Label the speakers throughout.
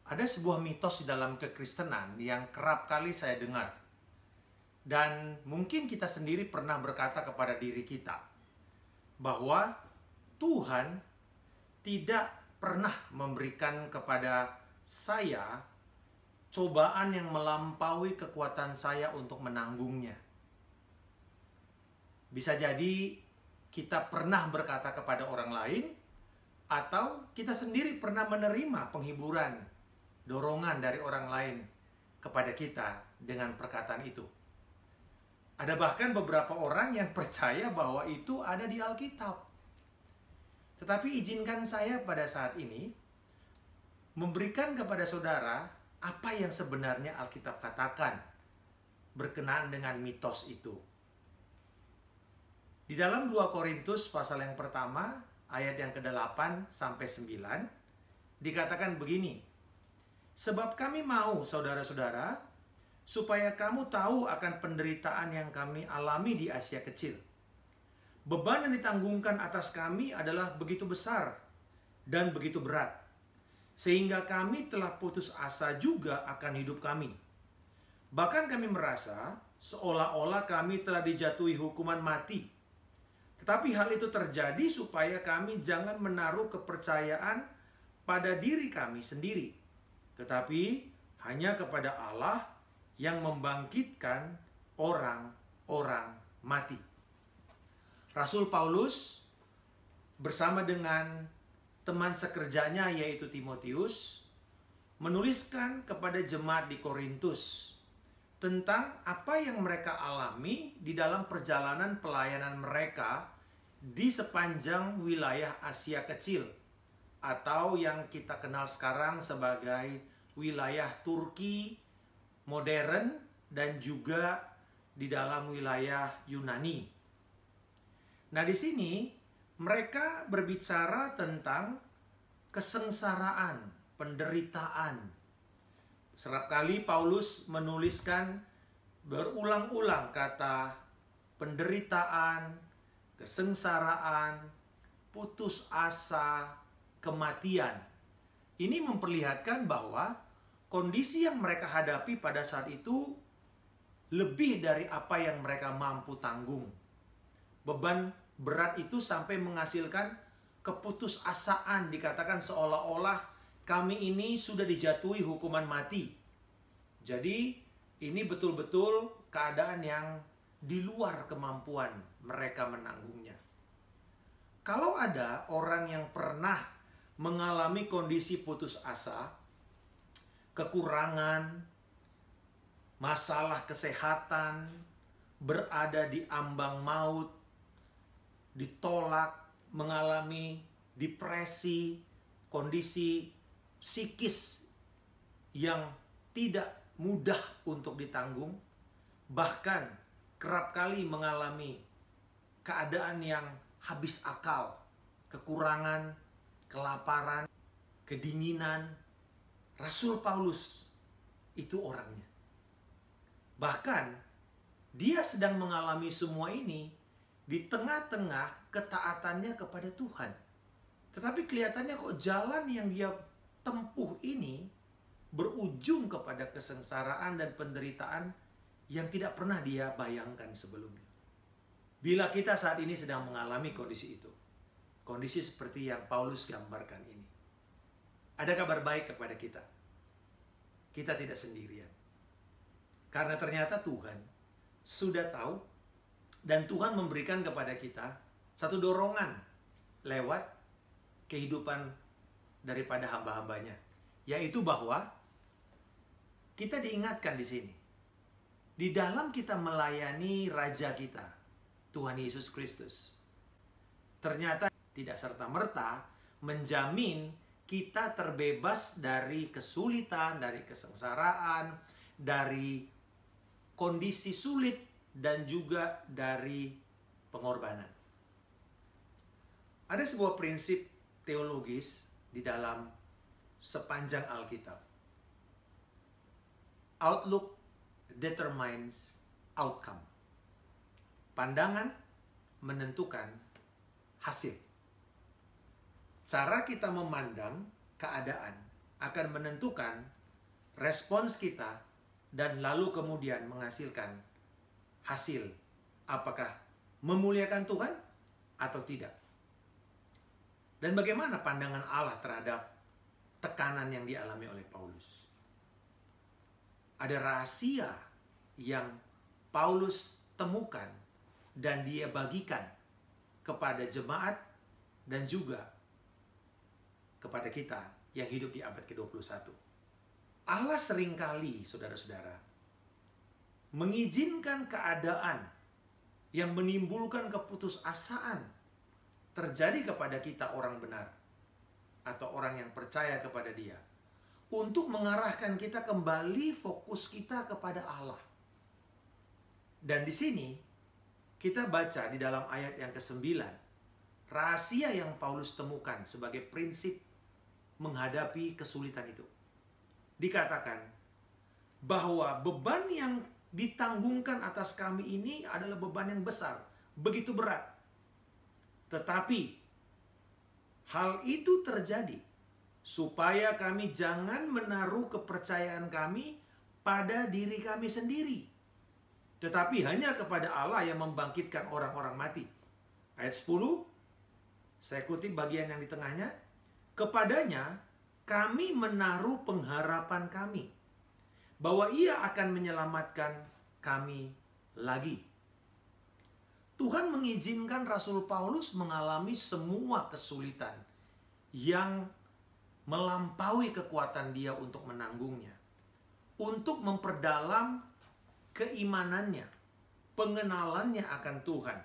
Speaker 1: Ada sebuah mitos di dalam kekristenan yang kerap kali saya dengar. Dan mungkin kita sendiri pernah berkata kepada diri kita bahwa Tuhan tidak pernah memberikan kepada saya cobaan yang melampaui kekuatan saya untuk menanggungnya. Bisa jadi kita pernah berkata kepada orang lain, atau kita sendiri pernah menerima penghiburan, dorongan dari orang lain kepada kita dengan perkataan itu. Ada bahkan beberapa orang yang percaya bahwa itu ada di Alkitab. Tetapi izinkan saya pada saat ini memberikan kepada saudara apa yang sebenarnya Alkitab katakan berkenaan dengan mitos itu. Di dalam 2 Korintus pasal yang pertama, ayat yang ke-8 sampai 9, dikatakan begini. Sebab kami mau, saudara-saudara, supaya kamu tahu akan penderitaan yang kami alami di Asia Kecil. Beban yang ditanggungkan atas kami adalah begitu besar dan begitu berat, sehingga kami telah putus asa juga akan hidup kami. Bahkan kami merasa seolah-olah kami telah dijatuhi hukuman mati. Tetapi hal itu terjadi supaya kami jangan menaruh kepercayaan pada diri kami sendiri, tetapi hanya kepada Allah yang membangkitkan orang-orang mati. Rasul Paulus bersama dengan teman sekerjanya yaitu Timotius menuliskan kepada jemaat di Korintus tentang apa yang mereka alami di dalam perjalanan pelayanan mereka di sepanjang wilayah Asia Kecil, atau yang kita kenal sekarang sebagai wilayah Turki modern dan juga di dalam wilayah Yunani. Nah, di sini mereka berbicara tentang kesengsaraan, penderitaan. Serap kali Paulus menuliskan berulang-ulang kata penderitaan, kesengsaraan, putus asa, kematian. Ini memperlihatkan bahwa kondisi yang mereka hadapi pada saat itu lebih dari apa yang mereka mampu tanggung. Beban berat itu sampai menghasilkan keputusasaan, dikatakan seolah-olah kami ini sudah dijatuhi hukuman mati. Jadi ini betul-betul keadaan yang di luar kemampuan mereka menanggungnya. Kalau ada orang yang pernah mengalami kondisi putus asa, kekurangan, masalah kesehatan, berada di ambang maut, ditolak, mengalami depresi, kondisi psikis yang tidak mudah untuk ditanggung, bahkan kerap kali mengalami keadaan yang habis akal, kekurangan, kelaparan, kedinginan. Rasul Paulus itu orangnya. Bahkan dia sedang mengalami semua ini di tengah-tengah ketaatannya kepada Tuhan. Tetapi kelihatannya kok jalan yang dia tempuh ini berujung kepada kesengsaraan dan penderitaan yang tidak pernah dia bayangkan sebelumnya. Bila kita saat ini sedang mengalami kondisi itu, kondisi seperti yang Paulus gambarkan ini, ada kabar baik kepada kita. Kita tidak sendirian. Karena ternyata Tuhan sudah tahu dan Tuhan memberikan kepada kita satu dorongan lewat kehidupan daripada hamba-hambanya, yaitu bahwa kita diingatkan di sini, di dalam kita melayani Raja kita, Tuhan Yesus Kristus, ternyata tidak serta-merta menjamin kita terbebas dari kesulitan, dari kesengsaraan, dari kondisi sulit, dan juga dari pengorbanan. Ada sebuah prinsip teologis di dalam sepanjang Alkitab. Outlook determines outcome. Pandangan menentukan hasil. Cara kita memandang keadaan akan menentukan respons kita dan lalu kemudian menghasilkan hasil apakah memuliakan Tuhan atau tidak. Dan bagaimana pandangan Allah terhadap tekanan yang dialami oleh Paulus? Ada rahasia yang Paulus temukan dan dia bagikan kepada jemaat dan juga kepada kita yang hidup di abad ke-21. Allah seringkali, saudara-saudara, mengizinkan keadaan yang menimbulkan keputusasaan terjadi kepada kita orang benar atau orang yang percaya kepada Dia untuk mengarahkan kita kembali fokus kita kepada Allah. Dan di sini kita baca di dalam ayat yang ke-9 rahasia yang Paulus temukan sebagai prinsip menghadapi kesulitan itu. Dikatakan bahwa beban yang ditanggungkan atas kami ini adalah beban yang besar, begitu berat. Tetapi hal itu terjadi supaya kami jangan menaruh kepercayaan kami pada diri kami sendiri, tetapi hanya kepada Allah yang membangkitkan orang-orang mati. Ayat 10, saya kutip bagian yang di tengahnya. Kepadanya kami menaruh pengharapan kami bahwa Ia akan menyelamatkan kami lagi. Tuhan mengizinkan Rasul Paulus mengalami semua kesulitan yang melampaui kekuatan dia untuk menanggungnya, untuk memperdalam keimanannya, pengenalannya akan Tuhan,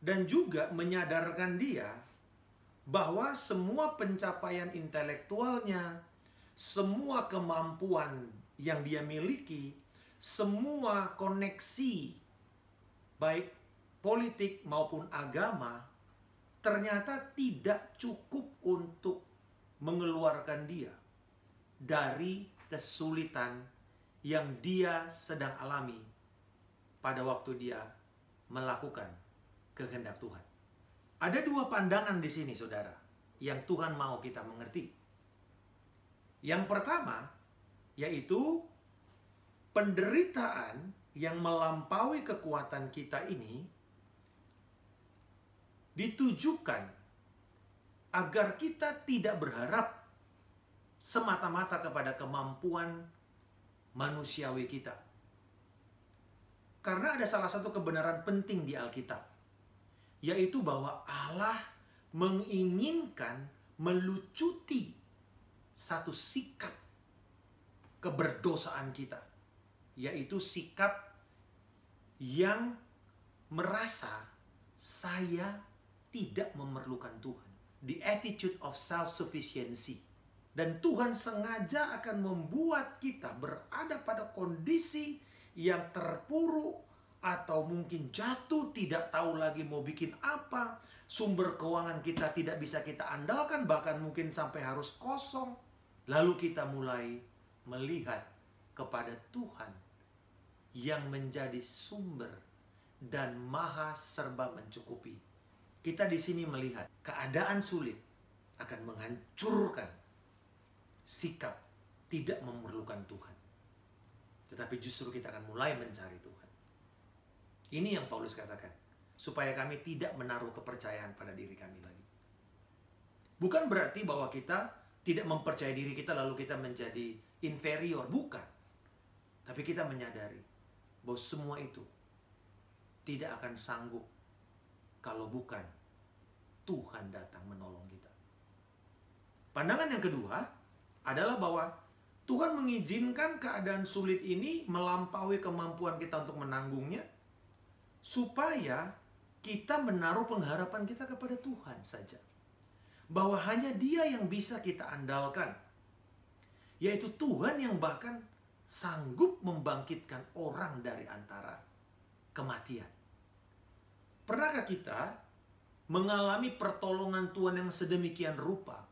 Speaker 1: dan juga menyadarkan dia bahwa semua pencapaian intelektualnya, semua kemampuan yang dia miliki, semua koneksi baik politik maupun agama ternyata tidak cukup untuk mengeluarkan dia dari kesulitan yang dia sedang alami pada waktu dia melakukan kehendak Tuhan. Ada dua pandangan di sini, saudara, yang Tuhan mau kita mengerti. Yang pertama, yaitu penderitaan yang melampaui kekuatan kita ini ditujukan agar kita tidak berharap semata-mata kepada kemampuan manusiawi kita. Karena ada salah satu kebenaran penting di Alkitab, yaitu bahwa Allah menginginkan melucuti satu sikap keberdosaan kita, yaitu sikap yang merasa saya tidak memerlukan Tuhan. The attitude of self-sufficiency. Dan Tuhan sengaja akan membuat kita berada pada kondisi yang terpuruk atau mungkin jatuh, tidak tahu lagi mau bikin apa. Sumber keuangan kita tidak bisa kita andalkan, bahkan mungkin sampai harus kosong. Lalu kita mulai melihat kepada Tuhan yang menjadi sumber dan maha serba mencukupi. Kita di sini melihat keadaan sulit akan menghancurkan sikap tidak memerlukan Tuhan. Tetapi justru kita akan mulai mencari Tuhan. Ini yang Paulus katakan, supaya kami tidak menaruh kepercayaan pada diri kami lagi. Bukan berarti bahwa kita tidak mempercayai diri kita lalu kita menjadi inferior, bukan. Tapi kita menyadari bahwa semua itu tidak akan sanggup kalau bukan Tuhan datang menolong kita. Pandangan yang kedua adalah bahwa Tuhan mengizinkan keadaan sulit ini melampaui kemampuan kita untuk menanggungnya, supaya kita menaruh pengharapan kita kepada Tuhan saja. Bahwa hanya Dia yang bisa kita andalkan, yaitu Tuhan yang bahkan sanggup membangkitkan orang dari antara kematian. Pernahkah kita mengalami pertolongan Tuhan yang sedemikian rupa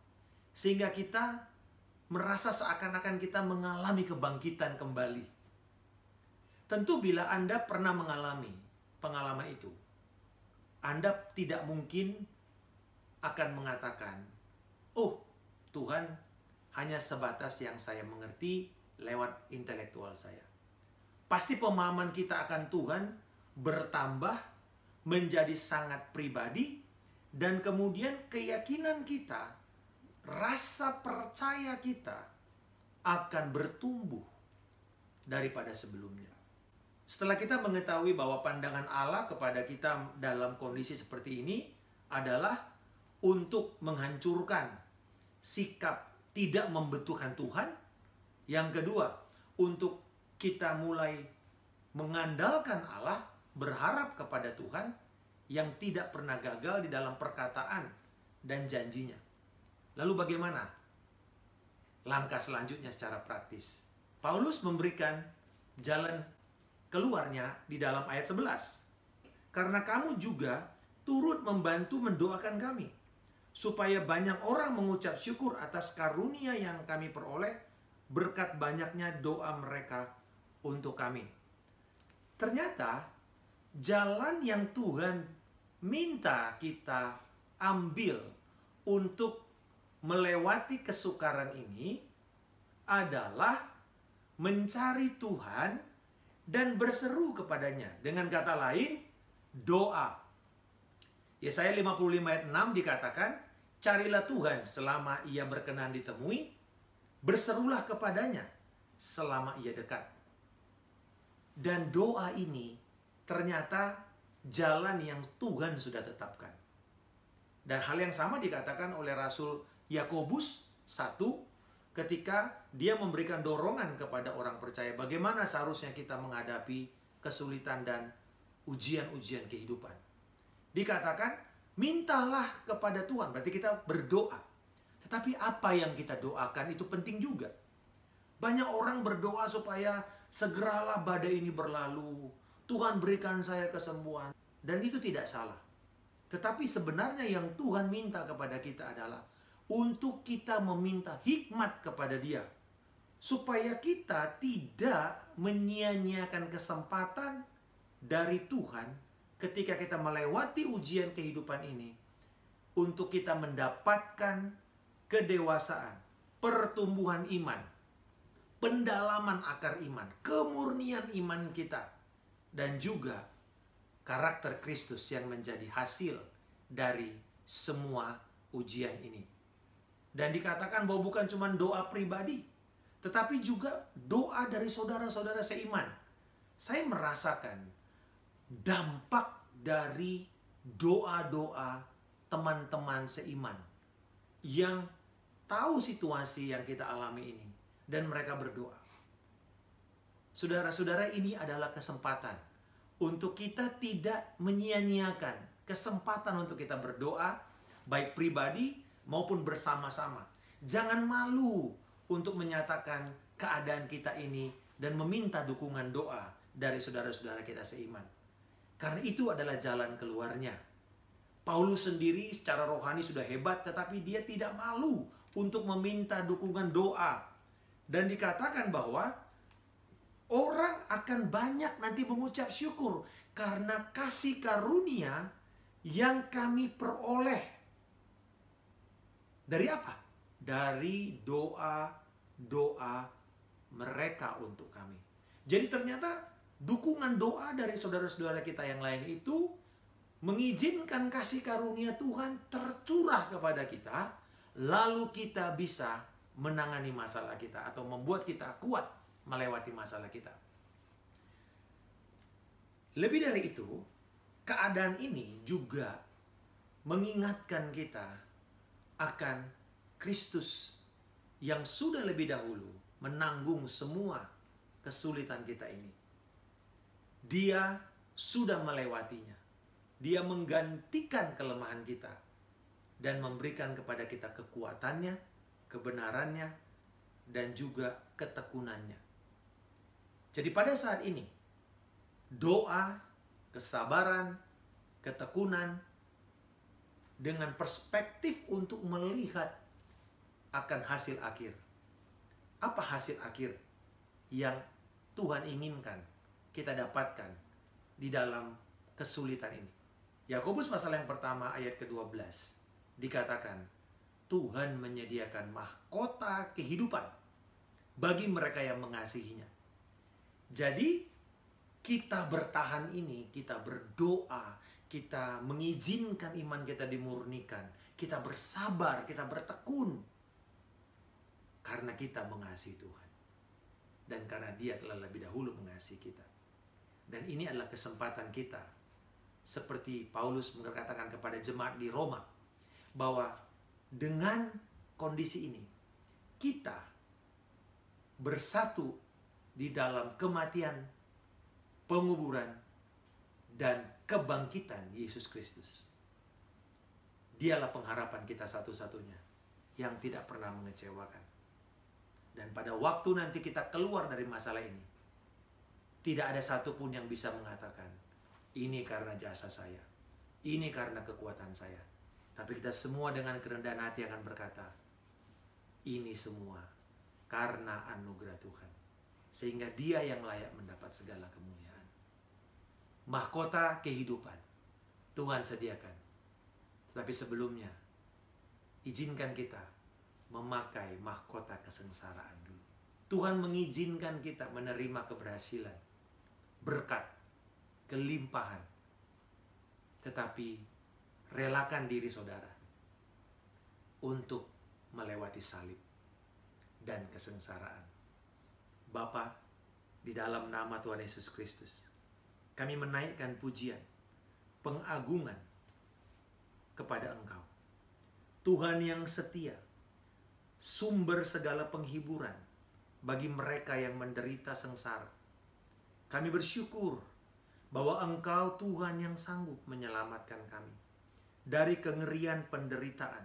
Speaker 1: sehingga kita merasa seakan-akan kita mengalami kebangkitan kembali? Tentu bila Anda pernah mengalami pengalaman itu, Anda tidak mungkin akan mengatakan, "Oh, Tuhan hanya sebatas yang saya mengerti lewat intelektual saya. Pasti pemahaman kita akan Tuhan bertambah menjadi sangat pribadi, dan kemudian keyakinan kita, rasa percaya kita akan bertumbuh daripada sebelumnya. Setelah kita mengetahui bahwa pandangan Allah kepada kita dalam kondisi seperti ini adalah untuk menghancurkan sikap tidak membutuhkan Tuhan. Yang kedua, untuk kita mulai mengandalkan Allah, berharap kepada Tuhan yang tidak pernah gagal di dalam perkataan dan janjinya. Lalu bagaimana langkah selanjutnya secara praktis? Paulus memberikan jalan keluarnya di dalam ayat 11. Karena kamu juga turut membantu mendoakan kami, supaya banyak orang mengucap syukur atas karunia yang kami peroleh berkat banyaknya doa mereka untuk kami. Ternyata jalan yang Tuhan minta kita ambil untuk melewati kesukaran ini adalah mencari Tuhan dan berseru kepadanya. Dengan kata lain, doa. Yesaya 55 ayat 6 dikatakan, carilah Tuhan selama ia berkenan ditemui, berserulah kepadanya selama ia dekat. Dan doa ini ternyata jalan yang Tuhan sudah tetapkan. Dan hal yang sama dikatakan oleh Rasul Yakobus 1 ketika dia memberikan dorongan kepada orang percaya bagaimana seharusnya kita menghadapi kesulitan dan ujian-ujian kehidupan. Dikatakan, mintalah kepada Tuhan, berarti kita berdoa. Tetapi apa yang kita doakan itu penting juga. Banyak orang berdoa supaya segeralah badai ini berlalu, Tuhan berikan saya kesembuhan. Dan itu tidak salah. Tetapi sebenarnya yang Tuhan minta kepada kita adalah untuk kita meminta hikmat kepada Dia, supaya kita tidak menyia-nyiakan kesempatan dari Tuhan ketika kita melewati ujian kehidupan ini, untuk kita mendapatkan kedewasaan, pertumbuhan iman, pendalaman akar iman, kemurnian iman kita, dan juga karakter Kristus yang menjadi hasil dari semua ujian ini. Dan dikatakan bahwa bukan cuma doa pribadi, tetapi juga doa dari saudara-saudara seiman. Saya merasakan dampak dari doa-doa teman-teman seiman yang tahu situasi yang kita alami ini, dan mereka berdoa. Saudara-saudara, ini adalah kesempatan untuk kita tidak menyia-nyiakan kesempatan untuk kita berdoa, baik pribadi maupun bersama-sama. Jangan malu untuk menyatakan keadaan kita ini dan meminta dukungan doa dari saudara-saudara kita seiman. Karena itu adalah jalan keluarnya. Paulus sendiri secara rohani sudah hebat, tetapi dia tidak malu untuk meminta dukungan doa. Dan dikatakan bahwa orang akan banyak nanti mengucap syukur karena kasih karunia yang kami peroleh. Dari apa? Dari doa-doa mereka untuk kami. Jadi ternyata dukungan doa dari saudara-saudara kita yang lain itu mengizinkan kasih karunia Tuhan tercurah kepada kita, lalu kita bisa menangani masalah kita atau membuat kita kuat melewati masalah kita. Lebih dari itu, keadaan ini juga mengingatkan kita akan Kristus yang sudah lebih dahulu menanggung semua kesulitan kita ini. Dia sudah melewatinya. Dia menggantikan kelemahan kita dan memberikan kepada kita kekuatannya, kebenarannya, dan juga ketekunannya. Jadi pada saat ini, doa, kesabaran, ketekunan, dengan perspektif untuk melihat akan hasil akhir. Apa hasil akhir yang Tuhan inginkan kita dapatkan di dalam kesulitan ini? Yakobus pasal yang pertama ayat ke-12 dikatakan, Tuhan menyediakan mahkota kehidupan bagi mereka yang mengasihinya. Jadi, kita bertahan ini, kita berdoa, kita mengizinkan iman kita dimurnikan, kita bersabar, kita bertekun. Karena kita mengasihi Tuhan. Dan karena Dia telah lebih dahulu mengasihi kita. Dan ini adalah kesempatan kita. Seperti Paulus mengatakan kepada jemaat di Roma, bahwa dengan kondisi ini, kita bersatu di dalam kematian, penguburan, dan kebangkitan Yesus Kristus. Dialah pengharapan kita satu-satunya yang tidak pernah mengecewakan. Dan pada waktu nanti kita keluar dari masalah ini, tidak ada satupun yang bisa mengatakan, ini karena jasa saya, ini karena kekuatan saya. Tapi kita semua dengan kerendahan hati akan berkata, ini semua karena anugerah Tuhan. Sehingga Dia yang layak mendapat segala kemuliaan. Mahkota kehidupan Tuhan sediakan. Tetapi sebelumnya, izinkan kita memakai mahkota kesengsaraan dulu. Tuhan mengizinkan kita menerima keberhasilan, berkat, kelimpahan. Tetapi relakan diri saudara untuk melewati salib dan kesengsaraan. Bapa, di dalam nama Tuhan Yesus Kristus, kami menaikkan pujian, pengagungan kepada Engkau. Tuhan yang setia, sumber segala penghiburan bagi mereka yang menderita sengsara. Kami bersyukur bahwa Engkau Tuhan yang sanggup menyelamatkan kami dari kengerian penderitaan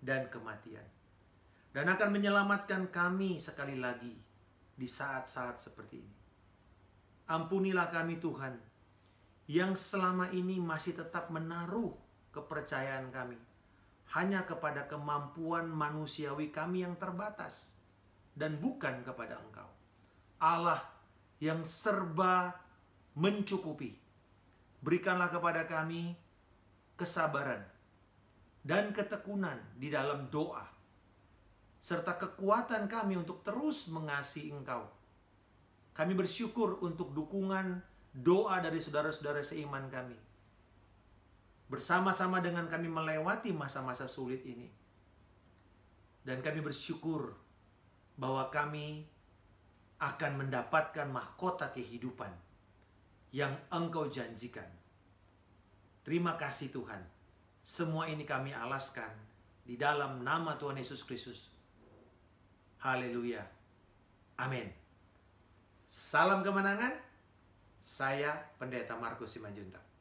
Speaker 1: dan kematian. Dan akan menyelamatkan kami sekali lagi di saat-saat seperti ini. Ampunilah kami Tuhan, yang selama ini masih tetap menaruh kepercayaan kami hanya kepada kemampuan manusiawi kami yang terbatas, dan bukan kepada Engkau, Allah yang serba mencukupi. Berikanlah kepada kami kesabaran dan ketekunan di dalam doa, serta kekuatan kami untuk terus mengasihi Engkau. Kami bersyukur untuk dukungan doa dari saudara-saudara seiman kami. Bersama-sama dengan kami melewati masa-masa sulit ini. Dan kami bersyukur bahwa kami akan mendapatkan mahkota kehidupan yang Engkau janjikan. Terima kasih Tuhan. Semua ini kami alaskan di dalam nama Tuhan Yesus Kristus. Haleluya. Amin. Salam kemenangan. Saya Pendeta Markus Simanjuntak.